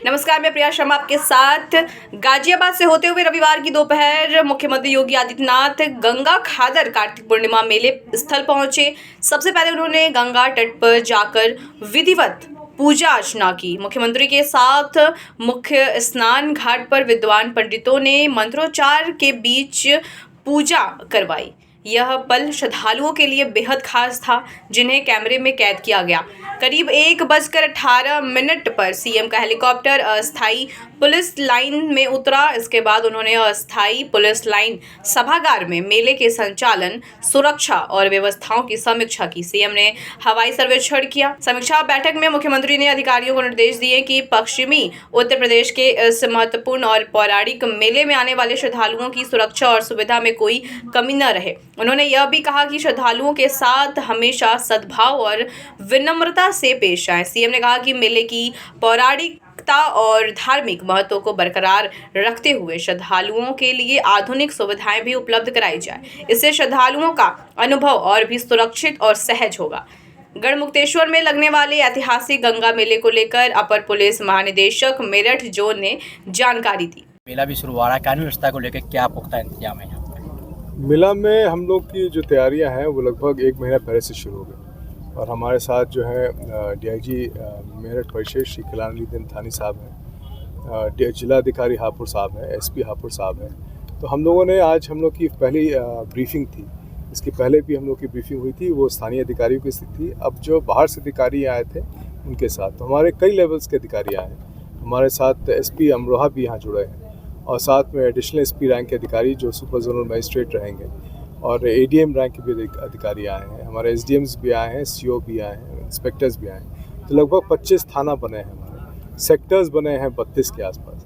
नमस्कार, मैं प्रिया शर्मा आपके साथ। गाजियाबाद से होते हुए रविवार की दोपहर मुख्यमंत्री योगी आदित्यनाथ गंगा खादर कार्तिक पूर्णिमा मेले स्थल पहुंचे। सबसे पहले उन्होंने गंगा तट पर जाकर विधिवत पूजा अर्चना की। मुख्यमंत्री के साथ मुख्य स्नान घाट पर विद्वान पंडितों ने मंत्रोच्चार के बीच पूजा करवाई। यह पल श्रद्धालुओं के लिए बेहद खास था, जिन्हें कैमरे में कैद किया गया। करीब 1:18 पर सीएम का हेलीकॉप्टर अस्थायी पुलिस लाइन में उतरा। इसके बाद उन्होंने अस्थायी पुलिस लाइन सभागार में मेले के संचालन, सुरक्षा और व्यवस्थाओं की समीक्षा की। सीएम ने हवाई सर्वेक्षण किया। समीक्षा बैठक में मुख्यमंत्री ने अधिकारियों को निर्देश दिए कि पश्चिमी उत्तर प्रदेश के इस महत्वपूर्ण और पौराणिक मेले में आने वाले श्रद्धालुओं की सुरक्षा और सुविधा में कोई कमी न रहे। उन्होंने यह भी कहा कि श्रद्धालुओं के साथ हमेशा सद्भाव और विनम्रता से पेश आए। सीएम ने कहा कि मेले की पौराणिकता और धार्मिक महत्व को बरकरार रखते हुए श्रद्धालुओं के लिए आधुनिक सुविधाएं भी उपलब्ध कराई जाए। इससे श्रद्धालुओं का अनुभव और भी सुरक्षित और सहज होगा। गढ़मुक्तेश्वर में लगने वाले ऐतिहासिक गंगा मेले को लेकर अपर पुलिस महानिदेशक मेरठ जोन ने जानकारी दी। मेला भी शुरू हो रहा है, कानून व्यवस्था को लेकर क्या पुख्ता इंतजाम है? मेला में हम लोग की जो तैयारियां हैं वो लगभग 1 महीना पहले से शुरू हो गई और हमारे साथ जो है डीआईजी मेरठ परिषद श्री कल्याणदीन थानी साहब हैं, जिलाधिकारी हापुड़ साहब हैं, एसपी हापुड़ साहब हैं। तो हम लोगों ने आज हम लोग की पहली ब्रीफिंग थी। इसके पहले भी हम लोग की ब्रीफिंग हुई थी, वो स्थानीय अधिकारियों की थी। अब जो बाहर से अधिकारी आए थे उनके साथ, तो हमारे कई लेवल्स के अधिकारी आए हैं। हमारे साथ एसपी अमरोहा भी यहाँ जुड़े हैं और साथ में एडिशनल एसपी रैंक के अधिकारी जो सुपर जोनल मजिस्ट्रेट रहेंगे और एडीएम रैंक के भी अधिकारी आए हैं। हमारे एसडीएम्स भी आए हैं, सीओ भी आए हैं, इंस्पेक्टर्स भी आए हैं। तो लगभग 25 थाना बने हैं, हमारे सेक्टर्स बने हैं 32 के आसपास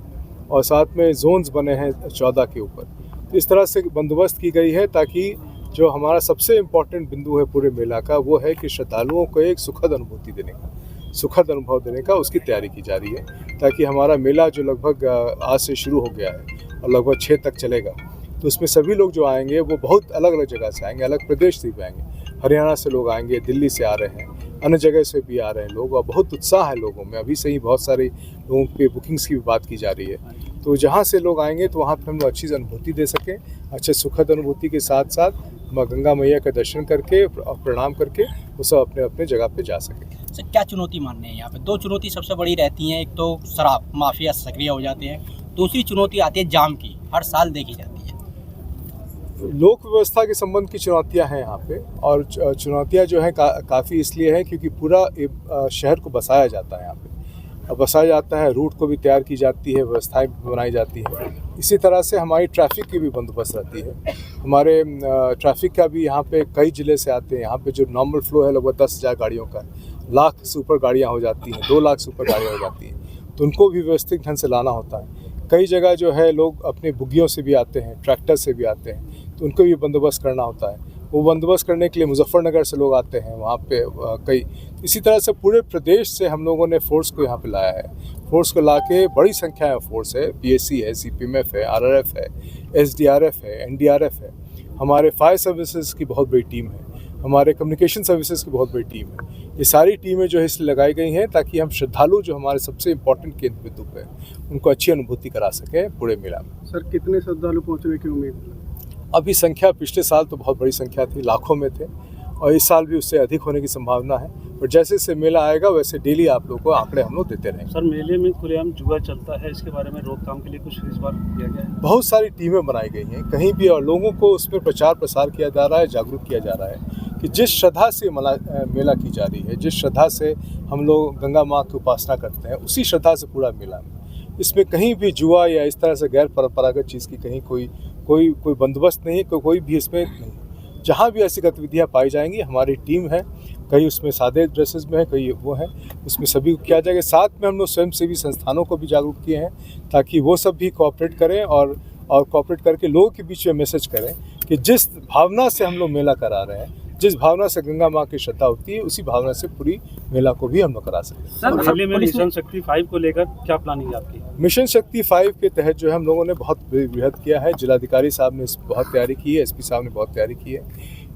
और साथ में जोन्स बने हैं 14 के ऊपर। तो इस तरह से बंदोबस्त की गई है ताकि जो हमारा सबसे इम्पोर्टेंट बिंदु है पूरे मेला का, वो है कि श्रद्धालुओं को एक सुखद अनुभूति देने का, सुखद अनुभव देने का उसकी तैयारी की जा रही है, ताकि हमारा मेला जो लगभग आज से शुरू हो गया है और लगभग 6 तक चलेगा, तो उसमें सभी लोग जो आएंगे वो बहुत अलग अलग जगह से आएंगे, अलग प्रदेश से भी आएंगे। हरियाणा से लोग आएंगे, दिल्ली से आ रहे हैं, अन्य जगह से भी आ रहे हैं लोग और बहुत उत्साह है लोगों में। अभी से ही बहुत सारे लोगों पे बुकिंग्स की भी बात की जा रही है। तो जहाँ से लोग आएंगे तो वहाँ पर हम लोग अच्छी अनुभूति दे सकें, अच्छे सुखद अनुभूति के साथ साथ माँ गंगा मैया का दर्शन करके और प्रणाम करके वो सब अपने अपने जगह पे जा सकें। सर, क्या चुनौती मानने हैं यहाँ पे? 2 चुनौती सबसे बड़ी रहती हैं। एक तो शराब माफिया सक्रिय हो जाते हैं, दूसरी चुनौती आती है जाम की, हर साल देखी जाती है। लोक व्यवस्था के संबंध की चुनौतियां हैं यहाँ पे और चुनौतियां जो हैं काफ़ी इसलिए हैं क्योंकि पूरा शहर को बसाया जाता है यहाँ पे। अब बसाया जाता है, रूट को भी तैयार की जाती है, व्यवस्थाएं बनाई जाती है। इसी तरह से हमारी ट्रैफिक की भी बंदोबस्त रहती है। हमारे ट्रैफिक का भी यहाँ पे कई ज़िले से आते हैं। यहाँ पे जो नॉर्मल फ्लो है लगभग 10,000 गाड़ियों का, 1 लाख से ऊपर गाड़ियाँ हो जाती हैं, 2 लाख से ऊपर गाड़ियाँ हो जाती हैं, तो उनको भी व्यवस्थित ढंग से लाना होता है। कई जगह जो है लोग अपने बुग्गियों से भी आते हैं, ट्रैक्टर से भी आते हैं, तो उनको भी बंदोबस्त करना होता है। वो बंदोबस्त करने के लिए मुजफ्फरनगर से लोग आते हैं, वहाँ पे कई इसी तरह से पूरे प्रदेश से हम लोगों ने फोर्स को यहाँ पे लाया है। फोर्स को ला के बड़ी संख्या में फोर्स है, पीएसी है, सीपीएमएफ है, आरआरएफ है, एसडीआरएफ है, एनडीआरएफ है। हमारे फायर सर्विसेज की बहुत बड़ी टीम है, हमारे कम्युनिकेशन सर्विसेज की बहुत बड़ी टीम है। ये सारी टीमें जो है इसलिए लगाई गई हैं ताकि हम श्रद्धालु जो हमारे सबसे इम्पोर्टेंट केंद्र बिंदु पे उनको अच्छी अनुभूति करा सकें पूरे मेला में। सर, कितने श्रद्धालु पहुँचने की उम्मीद? अभी संख्या पिछले साल तो बहुत बड़ी संख्या थी, लाखों में थे और इस साल भी उससे अधिक होने की संभावना है। और जैसे जैसे मेला आएगा वैसे डेली आप लोगों को आंकड़े हम लोग देते रहेंगे। सर, मेले में खुलेआम जुआ चलता है, इसके बारे में रोकथाम के लिए कुछ इस बार किया गया है? बहुत सारी टीमें बनाई गई हैं कहीं भी और लोगों को उसमें प्रचार प्रसार किया जा रहा है, जागरूक किया जा रहा है कि जिस श्रद्धा से मेला की जा रही है, जिस श्रद्धा से हम लोग गंगा माँ की उपासना करते हैं, उसी श्रद्धा से पूरा मेला में इसमें कहीं भी जुआ या इस तरह से गैर परंपरागत चीज़ की कहीं कोई बंदोबस्त नहीं है, कोई भी इसमें नहीं। जहाँ भी ऐसी गतिविधियाँ पाई जाएंगी हमारी टीम है, कई उसमें सादे ड्रेसेस में है, कई वो है, उसमें सभी को किया जाएगा। साथ में हम लोग स्वयंसेवी संस्थानों को भी जागरूक किए हैं ताकि वो सब भी कोऑपरेट करें और कोऑपरेट करके लोगों के बीच में मैसेज करें कि जिस भावना से हम लोग मेला करा रहे हैं, जिस भावना से गंगा माँ की श्रद्धा होती है, उसी भावना से पूरी मेला को भी हम लोग करा सकते हैं। सर, मेले में मिशन शक्ति 5 को लेकर क्या प्लानिंग है आपकी? मिशन शक्ति 5 के तहत जो है हम लोगों ने बहुत बृहद किया है। जिलाधिकारी साहब ने बहुत तैयारी की है, एसपी साहब ने बहुत तैयारी की है।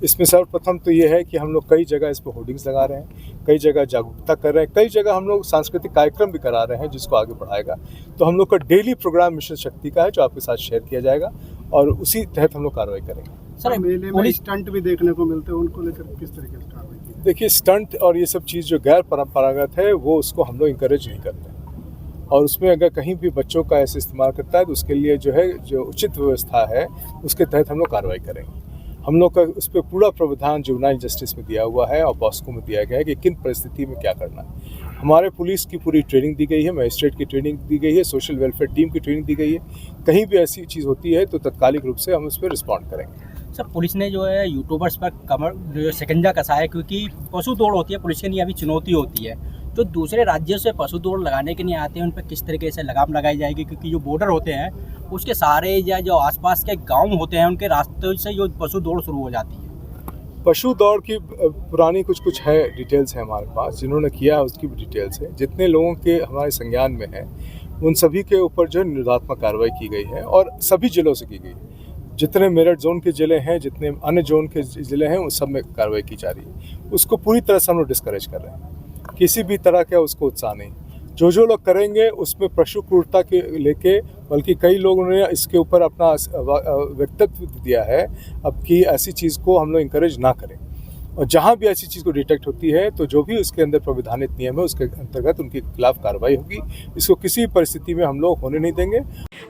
इसमें सर्वप्रथम तो ये है कि हम लोग कई जगह इस पर होर्डिंग्स लगा रहे हैं, कई जगह जागरूकता कर रहे हैं, कई जगह हम लोग सांस्कृतिक कार्यक्रम भी करा रहे हैं जिसको आगे बढ़ाएगा। तो हम लोग का डेली प्रोग्राम मिशन शक्ति का है जो आपके साथ शेयर किया जाएगा और उसी तहत हम लोग कार्रवाई करेंगे। सर मेले में स्टंट भी देखने को मिलते हैं, उनको लेकर किस तरीके से कार्रवाई की? देखिए, स्टंट और ये सब चीज़ जो गैर परंपरागत है वो उसको हम लोग इंकरेज नहीं करते, और उसमें अगर कहीं भी बच्चों का ऐसे इस्तेमाल करता है तो उसके लिए जो है जो उचित व्यवस्था है उसके तहत हम लोग कार्रवाई करेंगे। हम लोग का उस पर पूरा प्रावधान जुवेनाइल जस्टिस में दिया हुआ है और पॉस्को में दिया गया है कि किन परिस्थिति में क्या करना है। हमारे पुलिस की पूरी ट्रेनिंग दी गई है, मजिस्ट्रेट की ट्रेनिंग दी गई है, सोशल वेलफेयर टीम की ट्रेनिंग दी गई है। कहीं भी ऐसी चीज़ होती है तो तत्कालिक रूप से हम उस पर रिस्पॉन्ड करेंगे। सर पुलिस ने जो है यूट्यूबर्स पर कमर जो शिकंजा कसा है, क्योंकि पशु दौड़ होती है, पुलिस के लिए अभी चुनौती होती है। जो दूसरे राज्यों से पशु दौड़ लगाने के लिए आते हैं उन पर किस तरीके से लगाम लगाई जाएगी, क्योंकि जो बॉर्डर होते हैं उसके सारे या जो आसपास के गांव होते हैं उनके रास्तों से जो पशु दौड़ शुरू हो जाती है। पशु दौड़ की पुरानी कुछ है डिटेल्स है हमारे पास, जिन्होंने किया है उसकी भी डिटेल्स है। जितने लोगों के हमारे संज्ञान में है उन सभी के ऊपर जो है निरोधात्मक कार्रवाई की गई है और सभी जिलों से की गई है। जितने मेरठ जोन के ज़िले हैं, जितने अन्य जोन के ज़िले हैं, उन सब में कार्रवाई की जा रही है। उसको पूरी तरह से हम लोग डिस्करेज कर रहे हैं, किसी भी तरह का उसको उत्साह नहीं। जो लोग करेंगे उसमें पशु क्रूरता के लेके, बल्कि कई लोगों ने इसके ऊपर अपना व्यक्तित्व दिया है अब कि ऐसी चीज़ को हम लोग इंकरेज ना करें, और जहाँ भी ऐसी चीज़ को डिटेक्ट होती है तो जो भी उसके अंदर प्रविधानित नियम है उसके अंतर्गत उनके खिलाफ कार्रवाई होगी। इसको किसी परिस्थिति में हम लोग होने नहीं देंगे।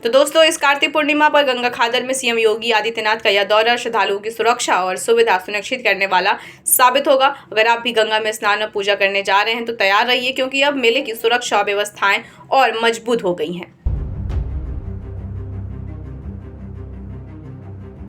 तो दोस्तों, इस कार्तिक पूर्णिमा पर गंगा खादर में सीएम योगी आदित्यनाथ का यह दौरा श्रद्धालुओं की सुरक्षा और सुविधा सुनिश्चित करने वाला साबित होगा। अगर आप भी गंगा में स्नान और पूजा करने जा रहे हैं तो तैयार रहिए, क्योंकि अब मेले की सुरक्षा व्यवस्थाएं और मजबूत हो गई हैं।